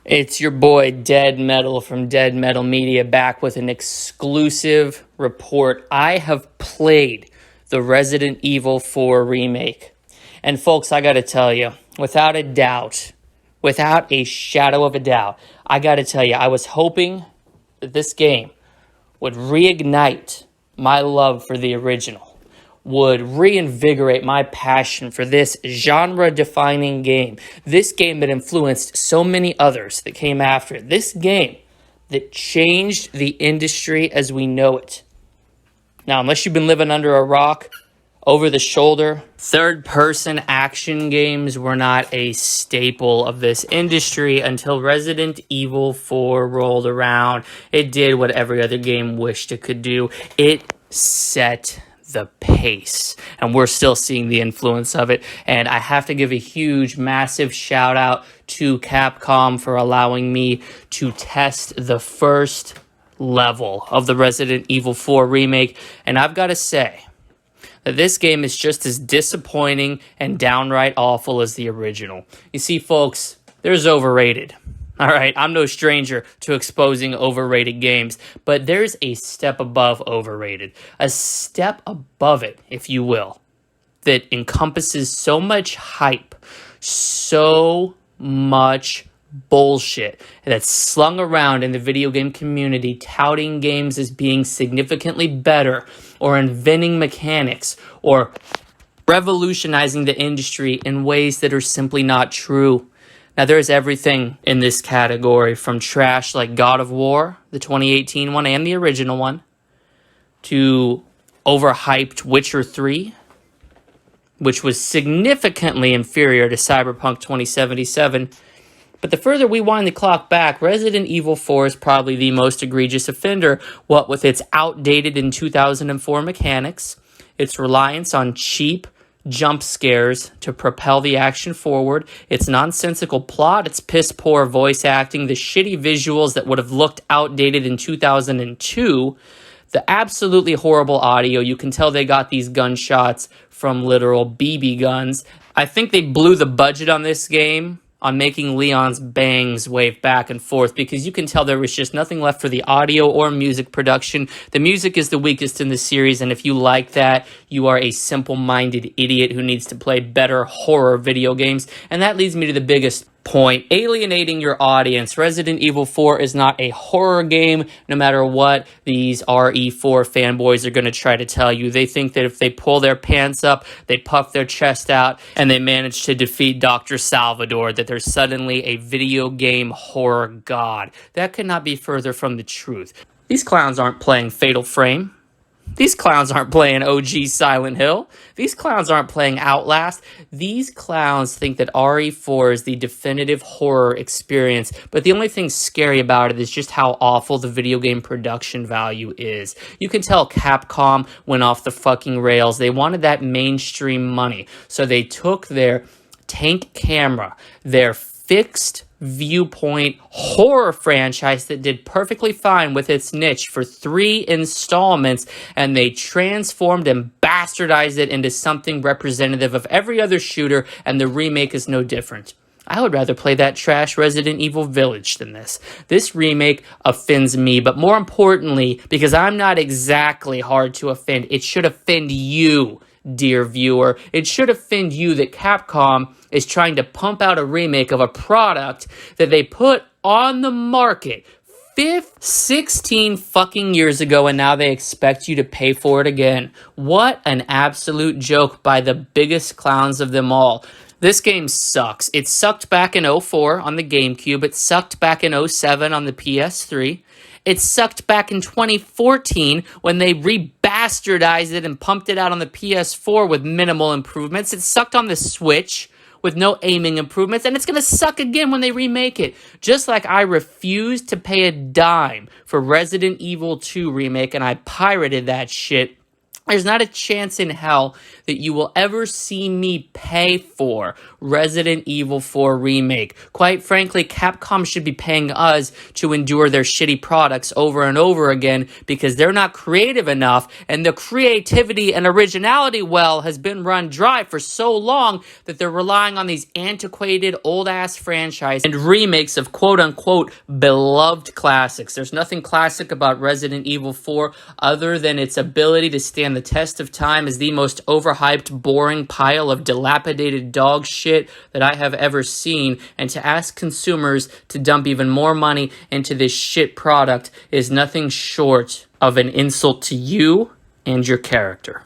It's your boy Dead Metal from Dead Metal Media back with an exclusive report. I have played the Resident Evil 4 remake. And folks, I gotta tell you, without a doubt, without a shadow of a doubt, I gotta tell you, I was hoping that this game would reignite my love for the original, would reinvigorate my passion for this genre-defining game. This game that influenced so many others that came after it. This game that changed the industry as we know it. Now, unless you've been living under a rock, over-the-shoulder, third-person action games were not a staple of this industry until Resident Evil 4 rolled around. It did what every other game wished it could do. It set the pace, and we're still seeing the influence of it. And I have to give a huge, massive shout out to Capcom for allowing me to test the first level of the Resident Evil 4 remake. And I've got to say that this game is just as disappointing and downright awful as the original. You see, folks, there's overrated. All right, I'm no stranger to exposing overrated games, but there's a step above overrated, a step above it, if you will, that encompasses so much hype, so much bullshit that's slung around in the video game community, touting games as being significantly better or inventing mechanics or revolutionizing the industry in ways that are simply not true. Now, there's everything in this category, from trash like God of War, the 2018 one and the original one, to overhyped Witcher 3, which was significantly inferior to Cyberpunk 2077. But the further we wind the clock back, Resident Evil 4 is probably the most egregious offender, what with its outdated in 2004 mechanics, its reliance on cheap jump scares to propel the action forward, its nonsensical plot, its piss-poor voice acting, the shitty visuals that would have looked outdated in 2002, the absolutely horrible audio. You can tell they got these gunshots from literal BB guns. I think they blew the budget on this game on making Leon's bangs wave back and forth, because you can tell there was just nothing left for the audio or music production. The music is the weakest in the series, and if you like that, you are a simple-minded idiot who needs to play better horror video games. And that leads me to the biggest point: alienating your audience. Resident Evil 4 is not a horror game, no matter what these RE4 fanboys are going to try to tell you. They think that if they pull their pants up, they puff their chest out, and they manage to defeat Dr. Salvador, that they're suddenly a video game horror god. That could not be further from the truth. These clowns aren't playing Fatal Frame. These clowns aren't playing OG Silent Hill. These clowns aren't playing Outlast. These clowns think that RE4 is the definitive horror experience, but the only thing scary about it is just how awful the video game production value is. You can tell Capcom went off the fucking rails. They wanted that mainstream money, so they took their tank camera, their fixed viewpoint horror franchise that did perfectly fine with its niche for 3 installments, and they transformed and bastardized it into something representative of every other shooter, and the remake is no different. I would rather play that trash Resident Evil Village than this. This remake offends me, but more importantly, because I'm not exactly hard to offend, it should offend you, dear viewer. It should offend you that Capcom is trying to pump out a remake of a product that they put on the market 16 fucking years ago, and now they expect you to pay for it again. What an absolute joke by the biggest clowns of them all. This game sucks. It sucked back in 04 on the GameCube. It sucked back in 07 on the PS3. It sucked back in 2014 when they rebastardized it and pumped it out on the PS4 with minimal improvements. It sucked on the Switch with no aiming improvements, and it's going to suck again when they remake it. Just like I refused to pay a dime for Resident Evil 2 remake, and I pirated that shit There's not a chance in hell that you will ever see me pay for Resident Evil 4 Remake. Quite frankly, Capcom should be paying us to endure their shitty products over and over again because they're not creative enough, and the creativity and originality well has been run dry for so long that they're relying on these antiquated old-ass franchises and remakes of quote-unquote beloved classics. There's nothing classic about Resident Evil 4 other than its ability to stand the test of time as the most overhyped, boring pile of dilapidated dog shit that I have ever seen, and to ask consumers to dump even more money into this shit product is nothing short of an insult to you and your character.